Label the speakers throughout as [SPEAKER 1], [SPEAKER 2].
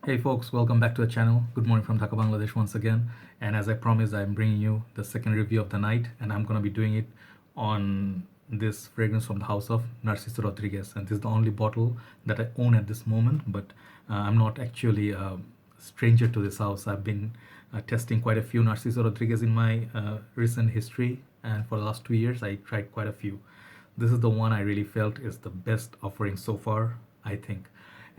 [SPEAKER 1] Hey folks, welcome back to the channel. Good morning from Dhaka, Bangladesh once again. And as I promised, I'm bringing you the second review of the night, and I'm gonna be doing it on this fragrance from the house of Narciso Rodriguez. And this is the only bottle that I own at this moment, but I'm not actually a stranger to this house. I've been testing quite a few Narciso Rodriguez in my recent history, and for the last 2 years, I tried quite a few. This is the one I really felt is the best offering so far, I think.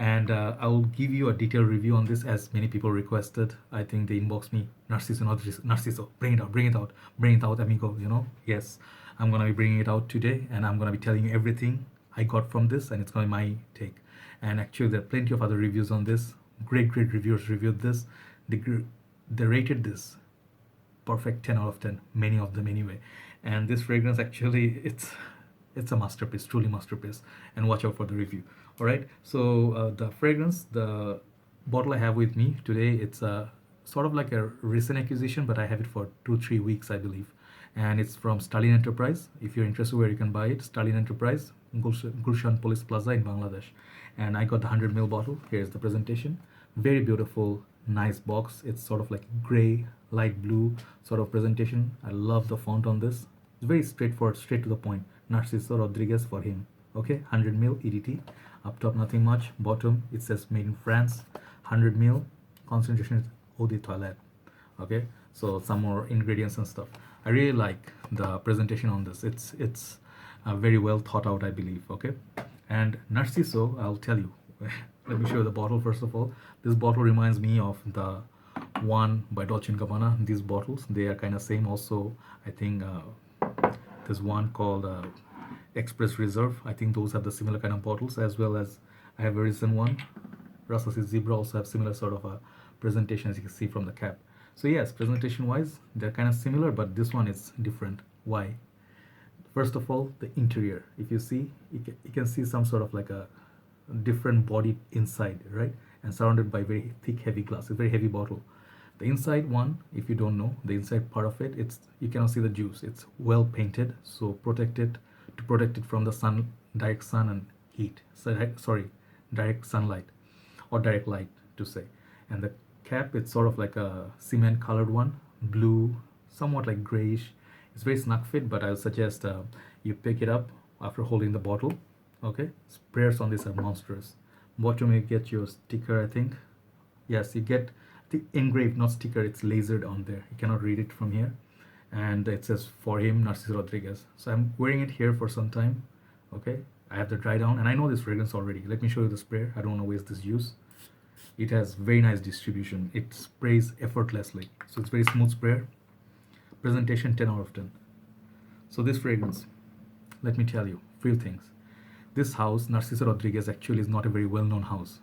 [SPEAKER 1] And I'll give you a detailed review on this as many people requested. I think they inboxed me, Narciso, Narciso, bring it out, bring it out, bring it out, amigo. Yes, I'm gonna be bringing it out today, and I'm gonna be telling you everything I got from this, and it's gonna be my take. And actually, there are plenty of other reviews on this. Great reviewers reviewed this. They rated this perfect 10 out of 10, many of them anyway. And this fragrance actually, it's a masterpiece, truly masterpiece. And watch out for the review. All right, so the fragrance, the bottle I have with me today, it's a sort of like a recent acquisition, but I have it for 2-3 weeks, I believe. And it's from Stalin Enterprise. If you're interested where you can buy it, Stalin Enterprise, Gulshan Police Plaza in Bangladesh. And I got the 100 ml bottle. Here's the presentation. Very beautiful, nice box. It's sort of like gray, light blue sort of presentation. I love the font on this. It's very straightforward, straight to the point. Narciso Rodriguez for him. Okay, 100 ml EDT. Up top, nothing much. Bottom, it says made in France. 100 ml. Concentration is eau de toilette. Okay, so some more ingredients and stuff. I really like the presentation on this. It's very well thought out, I believe. Okay, and Narciso, I'll tell you. Let me show you the bottle first of all. This bottle reminds me of the one by Dolce & Gabbana. These bottles, they are kind of same. Also, I think there's one called Express Reserve. I think those have the similar kind of bottles, as well as I have a recent one. Russell's Zebra also have similar sort of a presentation, as you can see from the cap. So yes, presentation wise, they're kind of similar, but this one is different. Why? First of all, the interior. If you see, you can see some sort of like a different body inside, right? And surrounded by very thick, heavy glass. A very heavy bottle. The inside one, if you don't know, the inside part of it, you cannot see the juice. It's well painted, so to protect it from the sun, direct sun and heat. Sorry, direct sunlight or direct light to say. And the cap, it's sort of like a cement colored one, blue, somewhat like grayish. It's very snug fit, but I would suggest you pick it up after holding the bottle. Okay, sprayers on this are monstrous. Bottom you get your sticker, I think. Yes, you get the engraved, not sticker, it's lasered on there. You cannot read it from here. And it says for him, Narciso Rodriguez. So I'm wearing it here for some time. Okay, I have the dry down, and I know this fragrance already. Let me show you the sprayer. I don't want to waste this juice. It has very nice distribution. It sprays effortlessly. So it's very smooth sprayer. Presentation 10 out of 10. So this fragrance, let me tell you few things. This house, Narciso Rodriguez, actually is not a very well-known house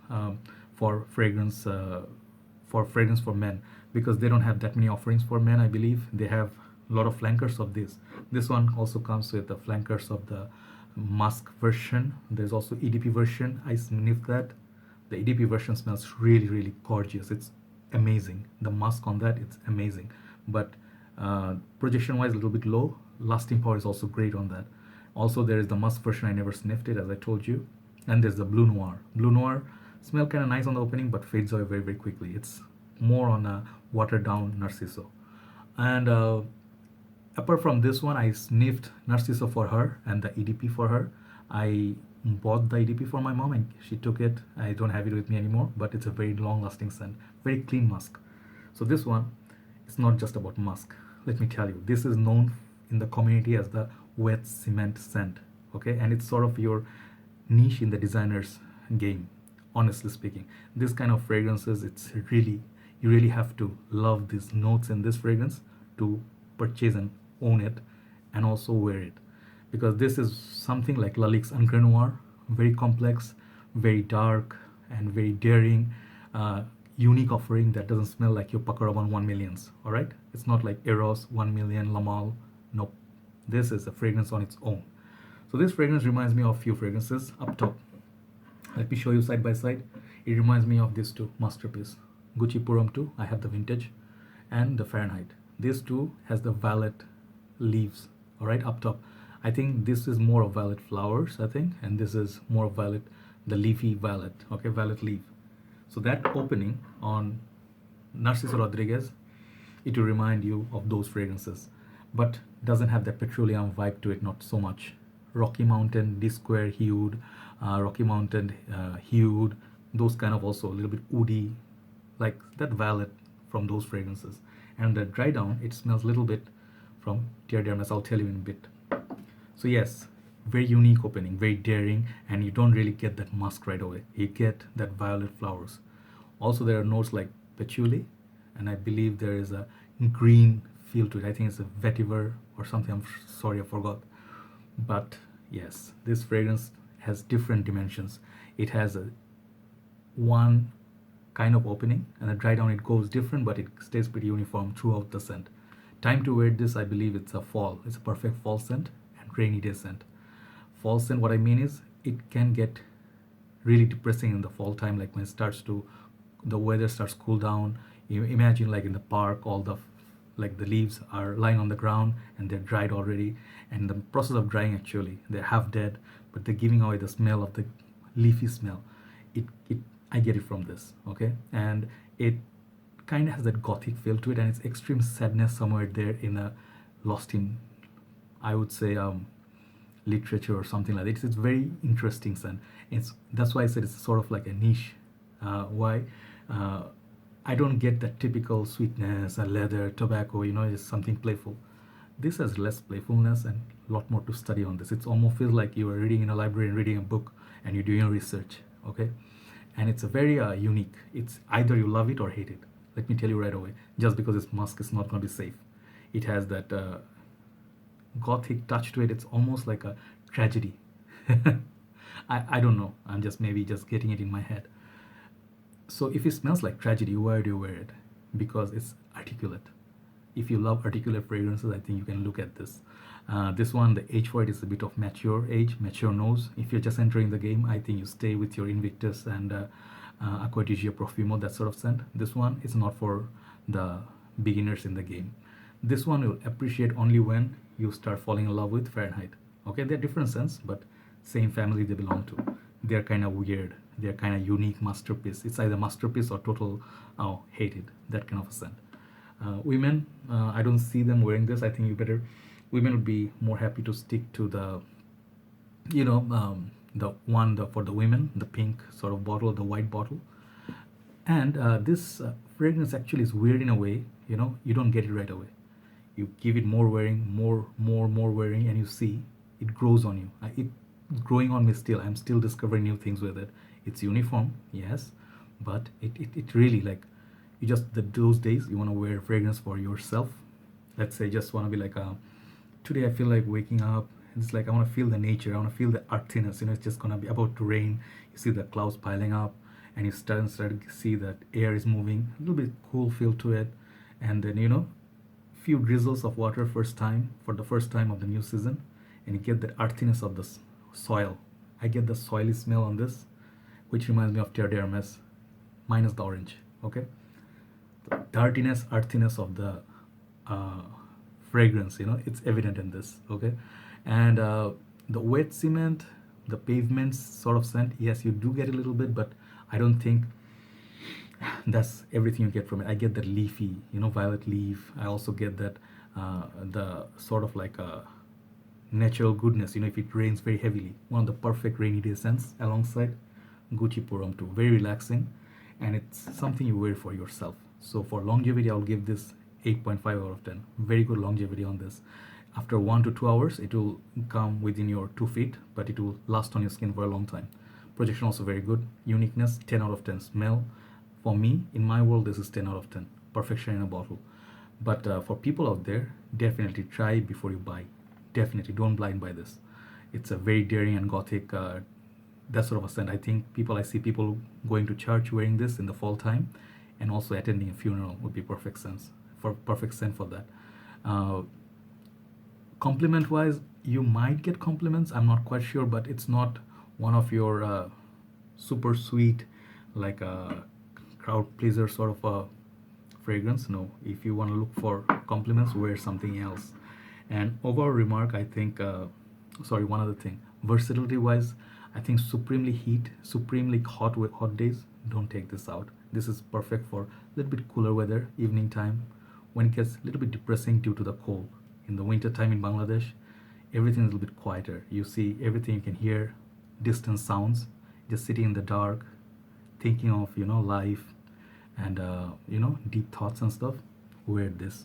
[SPEAKER 1] for fragrance for men, because they don't have that many offerings for men. I believe they have a lot of flankers of this. This one also comes with the flankers of the musk version. There's also EDP version. I sniffed that. The EDP version smells really gorgeous. It's amazing. The musk on that, it's amazing. But projection wise, a little bit low. Lasting power is also great on that. Also, there is the musk version. I never sniffed it, as I told you. And there's the Blue Noir. Blue Noir smell kind of nice on the opening, but fades away very quickly. It's more on a watered down Narciso. And apart from this one, I sniffed Narciso for her and the EDP for her. I bought the EDP for my mom and she took it. I don't have it with me anymore, but it's a very long lasting scent, very clean musk. So this one, it's not just about musk. Let me tell you, this is known in the community as the wet cement scent. Okay, and it's sort of your niche in the designer's game. Honestly speaking, this kind of fragrances, you really have to love these notes in this fragrance to purchase and own it and also wear it, because this is something like Lalic's Ancre Noir, very complex, very dark and very daring, unique offering that doesn't smell like your Pakaraban 1 millions. All right, it's not like Eros 1 million, Lamal. Nope, this is a fragrance on its own. So this fragrance reminds me of few fragrances. Up top, let me show you side by side. It reminds me of these two masterpiece. Gucci Puram 2, I have the vintage, and the Fahrenheit. This too has the violet leaves. All right, up top. I think this is more of violet flowers, I think, and this is more of violet, the leafy violet. Okay, violet leaf. So that opening on Narciso Rodriguez, it will remind you of those fragrances, but doesn't have that petroleum vibe to it, not so much. Rocky Mountain, D-Square hued, Rocky Mountain hued, those kind of also a little bit woody, like that violet from those fragrances. And the dry down, it smells a little bit from Terre d'Hermes, I'll tell you in a bit. So yes, very unique opening, very daring, and you don't really get that musk right away. You get that violet flowers. Also, there are notes like patchouli, and I believe there is a green feel to it. I think it's a vetiver or something. I'm sorry, I forgot. But yes, this fragrance has different dimensions. It has a one kind of opening, and the dry down it goes different, but it stays pretty uniform throughout the scent. Time to wear this, I believe it's a fall. It's a perfect fall scent and rainy day scent. Fall scent, what I mean is it can get really depressing in the fall time, like when it starts to, the weather starts cool down. You imagine like in the park, all the like the leaves are lying on the ground and they're dried already, and the process of drying actually they're half dead, but they're giving away the smell of the leafy smell. It I get it from this, okay, and it kind of has that gothic feel to it, and it's extreme sadness somewhere there in a lost in, I would say, literature or something like that. It's very interesting scent. It's that's why I said it's sort of like a niche. Why? Uh, I don't get that typical sweetness, leather, tobacco. It's something playful. This has less playfulness and a lot more to study on this. It almost feels like you are reading in a library and reading a book and you're doing research. Okay, and it's a very unique. It's either you love it or hate it. Let me tell you right away. Just because it's musk, it's not going to be safe. It has that gothic touch to it. It's almost like a tragedy. I don't know. I'm just maybe just getting it in my head. So if it smells like tragedy, why do you wear it? Because it's articulate. If you love articulate fragrances, I think you can look at this. This one, the age for it is a bit of mature age, mature nose. If you're just entering the game, I think you stay with your Invictus and Acqua di Gio Profumo, that sort of scent. This one is not for the beginners in the game. This one you'll appreciate only when you start falling in love with Fahrenheit. Okay, they're different scents, but same family they belong to. They're kind of weird. They're kind of unique masterpiece. It's either masterpiece or total, oh, hated. That kind of a scent. Women, I don't see them wearing this. I think you better. Women would be more happy to stick to the, the one for the women, the pink sort of bottle, the white bottle. And this fragrance actually is weird in a way. You don't get it right away. You give it more wearing, more wearing, and you see it grows on you. It's growing on me still. I'm still discovering new things with it. It's uniform, yes, but it really, like, you just those days you want to wear fragrance for yourself. Let's say just want to be like, today I feel like waking up. It's like I want to feel the nature. I want to feel the earthiness. It's just gonna be about to rain. You see the clouds piling up, and you start to see that air is moving. A little bit cool feel to it, and then few drizzles of water for the first time of the new season, and you get the earthiness of the soil. I get the soily smell on this, which reminds me of Terre d'Hermes, minus the orange. Okay, the dirtiness, earthiness of the fragrance, it's evident in this. Okay, and the wet cement, the pavements sort of scent, yes, you do get a little bit, but I don't think that's everything you get from it. I get that leafy, violet leaf. I also get that the sort of like a natural goodness, if it rains very heavily. One of the perfect rainy day scents alongside Gucci Purum too. Very relaxing, and it's something you wear for yourself. So for longevity, I'll give this 8.5 out of 10. Very good longevity on this. After 1 to 2 hours, it will come within your 2 feet, but it will last on your skin for a long time. Projection also very good. Uniqueness, 10 out of 10. Smell, for me, in my world, this is 10 out of 10. Perfection in a bottle. But for people out there, definitely try before you buy. Definitely don't blind buy this. It's a very daring and gothic, that sort of a scent. I see people going to church wearing this in the fall time, and also attending a funeral would be perfect scent for that. Compliment wise, you might get compliments. I'm not quite sure, but it's not one of your super sweet, like a crowd pleaser sort of a fragrance. No, if you want to look for compliments, wear something else. And overall remark, I think, one other thing, versatility wise, I think supremely hot with hot days, don't take this out. This is perfect for a little bit cooler weather, evening time, when it gets a little bit depressing due to the cold. In the winter time in Bangladesh, everything is a little bit quieter. You see everything, you can hear distant sounds, just sitting in the dark, thinking of, life and, deep thoughts and stuff. Wear this.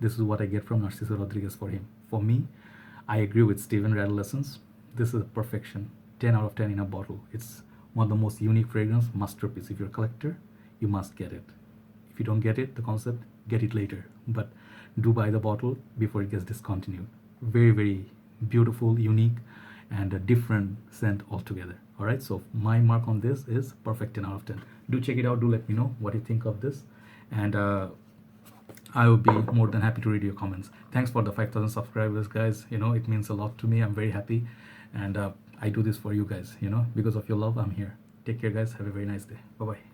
[SPEAKER 1] This is what I get from Narciso Rodriguez for him. For me, I agree with Steven Radolescence. This is a perfection. 10 out of 10 in a bottle. It's one of the most unique fragrance, masterpiece. If you're a collector, you must get it. If you don't get it, the concept, get it later. But do buy the bottle before it gets discontinued. Very, very beautiful, unique, and a different scent altogether. All right, so my mark on this is perfect 10 out of 10. Do check it out. Do let me know what you think of this. And I will be more than happy to read your comments. Thanks for the 5,000 subscribers, guys. It means a lot to me. I'm very happy. And I do this for you guys, because of your love, I'm here. Take care, guys. Have a very nice day. Bye-bye.